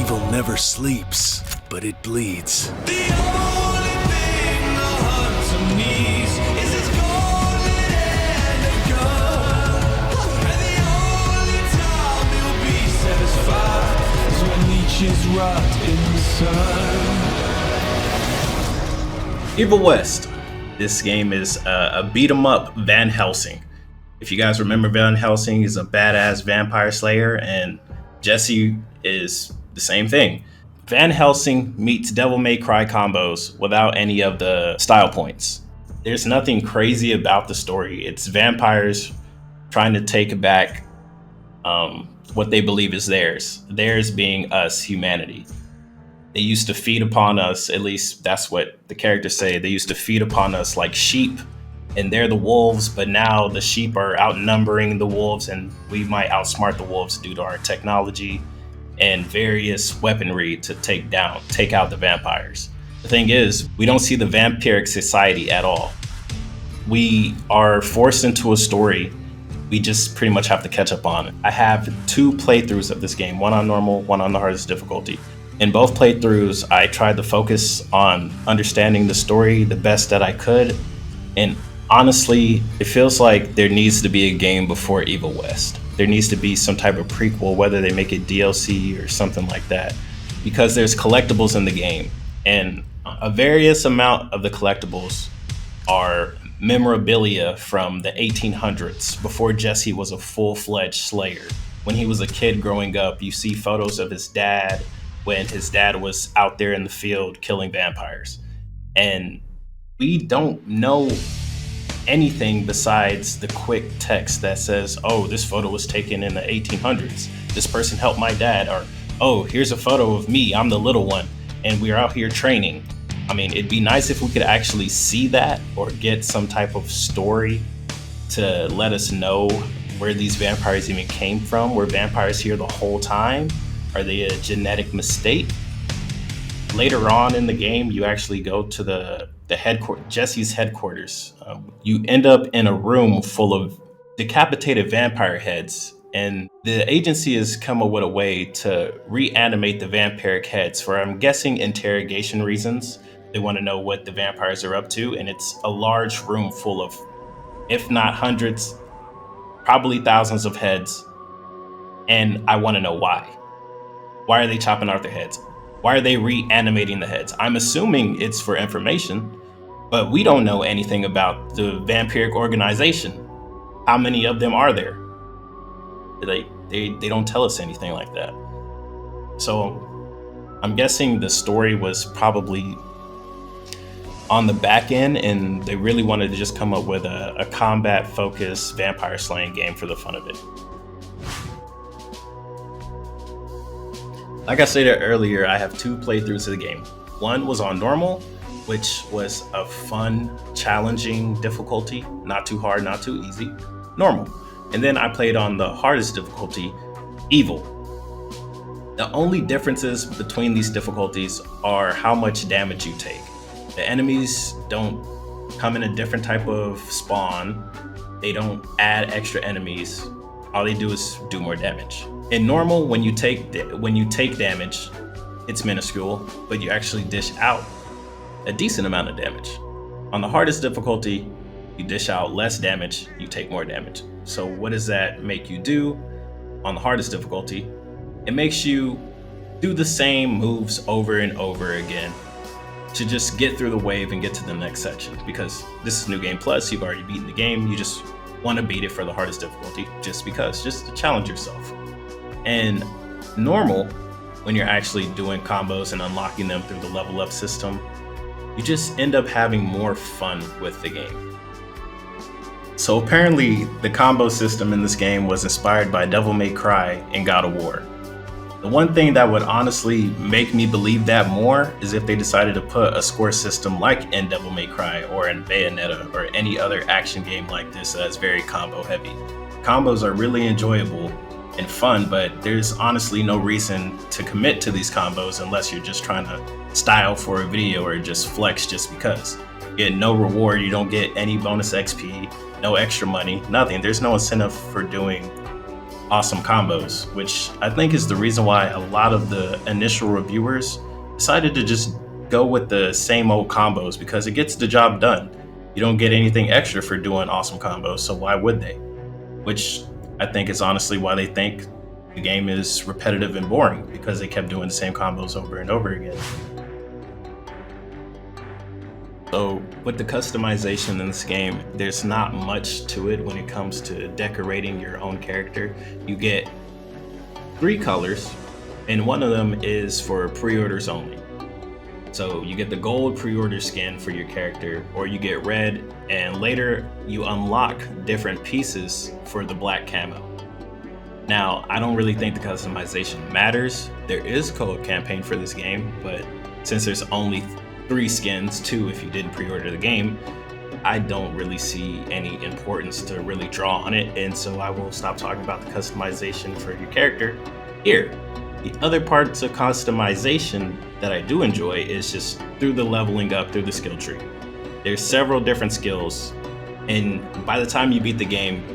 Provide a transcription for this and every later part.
Evil never sleeps, but it bleeds. The only thing the hunter needs is his golden and a gun. And the only time he'll be satisfied is when leeches rot in the sun. Evil West. This game is a beat 'em up Van Helsing. If you guys remember, Van Helsing is a badass vampire slayer, and Jesse is the same thing. Van Helsing meets Devil May Cry combos without any of the style points. There's nothing crazy about the story. It's vampires trying to take back what they believe is theirs being us, humanity. They used to feed upon us, at least that's what the characters say. They used to feed upon us like sheep, and they're the wolves, but now the sheep are outnumbering the wolves, and we might outsmart the wolves due to our technology and various weaponry to take out the vampires. The thing is, we don't see the vampiric society at all. We are forced into a story. We just pretty much have to catch up on it. I have 2 playthroughs of this game, one on normal, one on the hardest difficulty. In both playthroughs, I tried to focus on understanding the story the best that I could. And honestly, it feels like there needs to be a game before Evil West. There needs to be some type of prequel, whether they make it DLC or something like that, because there's collectibles in the game. And a various amount of the collectibles are memorabilia from the 1800s, before Jesse was a full-fledged slayer. When he was a kid growing up, you see photos of his dad when his dad was out there in the field killing vampires. And we don't know anything besides the quick text that says, oh, this photo was taken in the 1800s. This person helped my dad. Or, oh, here's a photo of me. I'm the little one. And we're out here training. I mean, it'd be nice if we could actually see that or get some type of story to let us know where these vampires even came from. Were vampires here the whole time? Are they a genetic mistake? Later on in the game, you actually go to the Jesse's headquarters. You end up in a room full of decapitated vampire heads, and the agency has come up with a way to reanimate the vampiric heads for, I'm guessing, interrogation reasons. They want to know what the vampires are up to, and it's a large room full of, if not hundreds, probably thousands of heads. And I want to know why. Why are they chopping out their heads? Why are they reanimating the heads? I'm assuming it's for information, but we don't know anything about the vampiric organization. How many of them are there? They don't tell us anything like that. So I'm guessing the story was probably on the back end, and they really wanted to just come up with a combat-focused vampire slaying game for the fun of it. Like I stated earlier, I have 2 playthroughs of the game. One was on normal, which was a fun, challenging difficulty. Not too hard, not too easy. Normal. And then I played on the hardest difficulty, Evil. The only differences between these difficulties are how much damage you take. The enemies don't come in a different type of spawn. They don't add extra enemies. All they do is do more damage. In normal, when you take damage, it's minuscule, but you actually dish out a decent amount of damage. On the hardest difficulty, you dish out less damage, you take more damage. So what does that make you do? On the hardest difficulty, it makes you do the same moves over and over again to just get through the wave and get to the next section. Because this is New Game Plus, you've already beaten the game, you just want to beat it for the hardest difficulty just to challenge yourself. And normal, when you're actually doing combos and unlocking them through the level up system, you just end up having more fun with the game. So apparently the combo system in this game was inspired by Devil May Cry and God of War. The one thing that would honestly make me believe that more is if they decided to put a score system like in Devil May Cry or in Bayonetta or any other action game like this that's very combo heavy. Combos are really enjoyable and fun, but there's honestly no reason to commit to these combos unless you're just trying to style for a video or just flex just because. You get no reward, you don't get any bonus XP, no extra money, nothing. There's no incentive for doing awesome combos, which I think is the reason why a lot of the initial reviewers decided to just go with the same old combos because it gets the job done. You don't get anything extra for doing awesome combos, so why would they? Which I think is honestly why they think the game is repetitive and boring because they kept doing the same combos over and over again. So with the customization in this game, there's not much to it when it comes to decorating your own character. You get 3 colors, and one of them is for pre-orders only. So you get the gold pre-order skin for your character, or you get red, and later you unlock different pieces for the black camo. Now, I don't really think the customization matters. There is a co-op campaign for this game, but since there's only 3 skins, 2 if you didn't pre-order the game, I don't really see any importance to really draw on it, and so I will stop talking about the customization for your character here. The other parts of customization that I do enjoy is just through the leveling up through the skill tree. There's several different skills, and by the time you beat the game,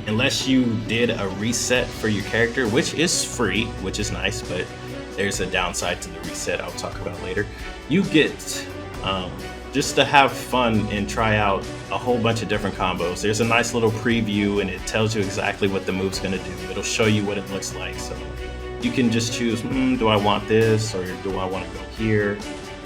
unless you did a reset for your character, which is free, which is nice, but there's a downside to the reset I'll talk about later. You get just to have fun and try out a whole bunch of different combos. There's a nice little preview and it tells you exactly what the move's gonna do. It'll show you what it looks like. So you can just choose, do I want this or do I want to go here?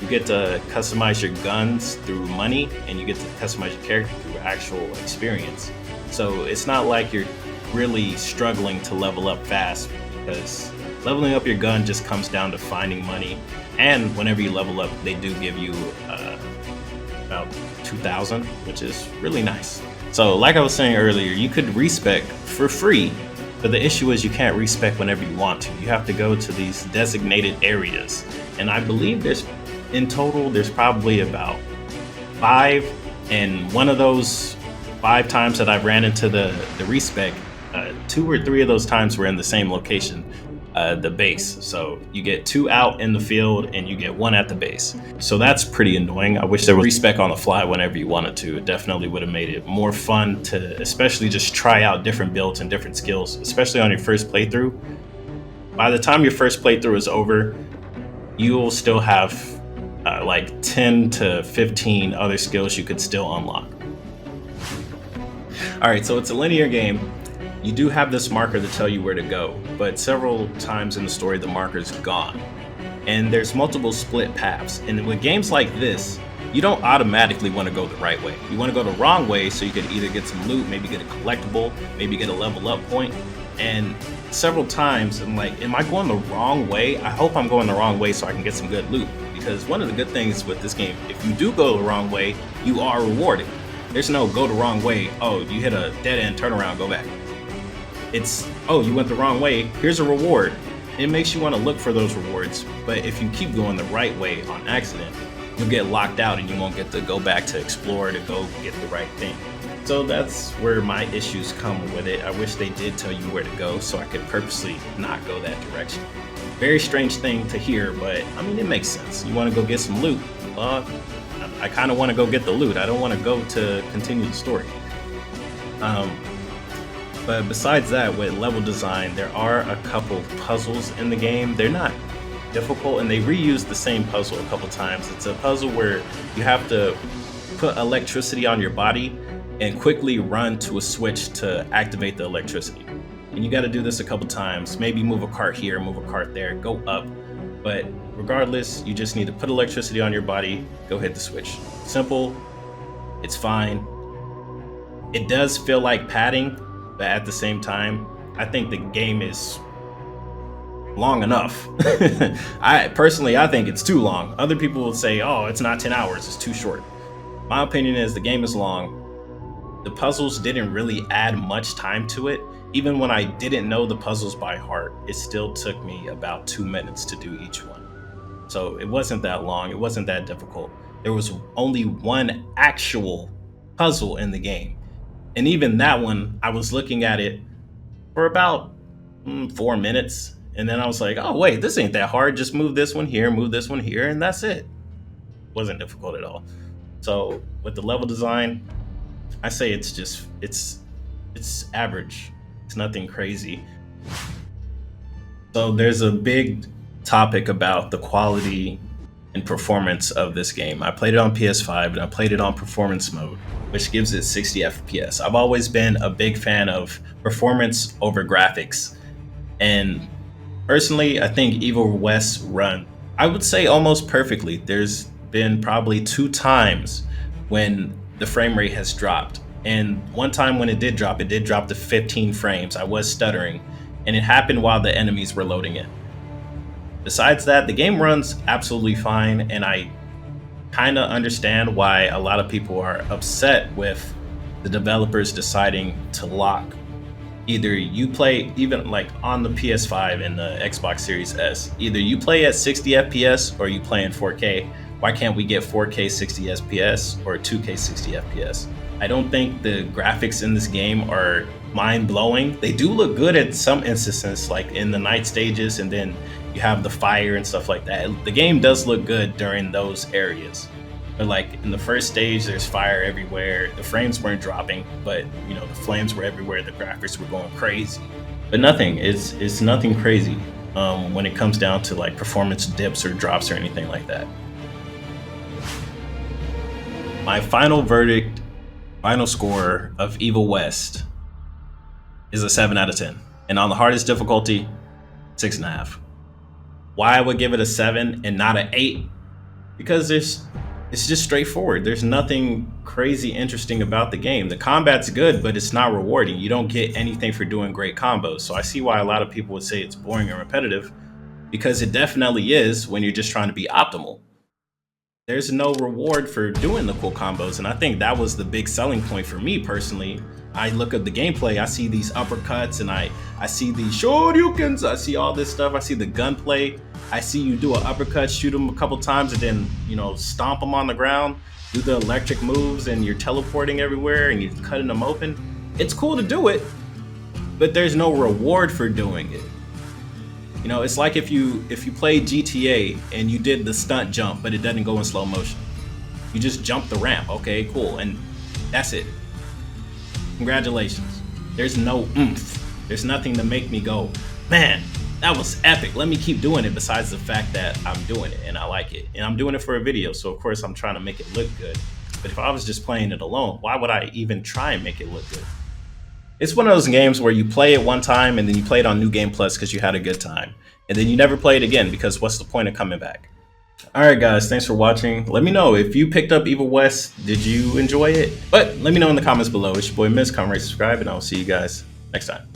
You get to customize your guns through money and you get to customize your character through actual experience. So it's not like you're really struggling to level up fast because leveling up your gun just comes down to finding money, and whenever you level up, they do give you about 2,000, which is really nice. So like I was saying earlier, you could respec for free, but the issue is you can't respec whenever you want to. You have to go to these designated areas, and I believe in total there's probably about 5, and one of those 5 times that I've ran into the respec, 2 or 3 of those times were in the same location. The base. So you get 2 out in the field and you get 1 at the base. So that's pretty annoying. I wish there was respec on the fly whenever you wanted to. It definitely would have made it more fun to especially just try out different builds and different skills, especially on your first playthrough. By the time your first playthrough is over, you will still have like 10 to 15 other skills you could still unlock. All right, so it's a linear game. You do have this marker to tell you where to go, but several times in the story, the marker's gone. And there's multiple split paths. And with games like this, you don't automatically want to go the right way. You want to go the wrong way so you could either get some loot, maybe get a collectible, maybe get a level up point. And several times, I'm like, am I going the wrong way? I hope I'm going the wrong way so I can get some good loot. Because one of the good things with this game, if you do go the wrong way, you are rewarded. There's no go the wrong way, oh, you hit a dead end, turn around, go back. It's, oh, you went the wrong way, here's a reward. It makes you want to look for those rewards, but if you keep going the right way on accident, you'll get locked out and you won't get to go back to explore to go get the right thing. So that's where my issues come with it. I wish they did tell you where to go so I could purposely not go that direction. Very strange thing to hear, but I mean, it makes sense. You want to go get some loot. I kind of want to go get the loot. I don't want to go to continue the story. But besides that, with level design, there are a couple puzzles in the game. They're not difficult, and they reuse the same puzzle a couple times. It's a puzzle where you have to put electricity on your body and quickly run to a switch to activate the electricity. And you got to do this a couple times. Maybe move a cart here, move a cart there, go up. But regardless, you just need to put electricity on your body, go hit the switch. Simple, it's fine. It does feel like padding, but at the same time, I think the game is long enough. I think it's too long. Other people will say, oh, it's not 10 hours, it's too short. My opinion is the game is long. The puzzles didn't really add much time to it. Even when I didn't know the puzzles by heart, it still took me about 2 minutes to do each one. So it wasn't that long, it wasn't that difficult. There was only one actual puzzle in the game. And even that one, I was looking at it for about 4 minutes. And then I was like, oh, wait, this ain't that hard. Just move this one here, and that's it. Wasn't difficult at all. So with the level design, I say it's average. It's nothing crazy. So there's a big topic about the quality and performance of this game. I played it on PS5 and I played it on performance mode, which gives it 60 FPS. I've always been a big fan of performance over graphics. And personally, I think Evil West run, I would say almost perfectly. There's been probably 2 times when the frame rate has dropped. And one time when it did drop to 15 frames. I was stuttering, and it happened while the enemies were loading in. Besides that, the game runs absolutely fine, and I kind of understand why a lot of people are upset with the developers deciding to lock either you play, even like on the PS5 and the Xbox Series S, either you play at 60 FPS or you play in 4K. Why can't we get 4K 60 FPS or 2K 60 FPS? I don't think the graphics in this game are mind-blowing. They do look good at some instances, like in the night stages, and then you have the fire and stuff like that. The game does look good during those areas. But like in the first stage, there's fire everywhere. The frames weren't dropping, but you know, the flames were everywhere. The graphics were going crazy. But nothing, it's nothing crazy when it comes down to like performance dips or drops or anything like that. My final verdict, final score of Evil West is a 7 out of 10. And on the hardest difficulty, 6.5. Why I would give it a 7 and not an 8? Because it's just straightforward. There's nothing crazy interesting about the game. The combat's good, but it's not rewarding. You don't get anything for doing great combos. So I see why a lot of people would say it's boring and repetitive, because it definitely is when you're just trying to be optimal. There's no reward for doing the cool combos, and I think that was the big selling point for me personally. I look at the gameplay, I see these uppercuts, and I see these shoryukens, I see all this stuff, I see the gunplay, I see you do an uppercut, shoot them a couple times, and then, you know, stomp them on the ground, do the electric moves, and you're teleporting everywhere, and you're cutting them open. It's cool to do it, but there's no reward for doing it. You know, it's like if you played GTA and you did the stunt jump, but it doesn't go in slow motion. You just jump the ramp, okay, cool, and that's it. Congratulations. There's no oomph. There's nothing to make me go, man, that was epic. Let me keep doing it, besides the fact that I'm doing it and I like it. And I'm doing it for a video, so of course I'm trying to make it look good. But if I was just playing it alone, why would I even try and make it look good? It's one of those games where you play it one time and then you play it on New Game Plus because you had a good time. And then you never play it again, because what's the point of coming back? Alright guys, thanks for watching. Let me know if you picked up Evil West, did you enjoy it? But let me know in the comments below. It's your boy Miz, comment, rate, subscribe, and I'll see you guys next time.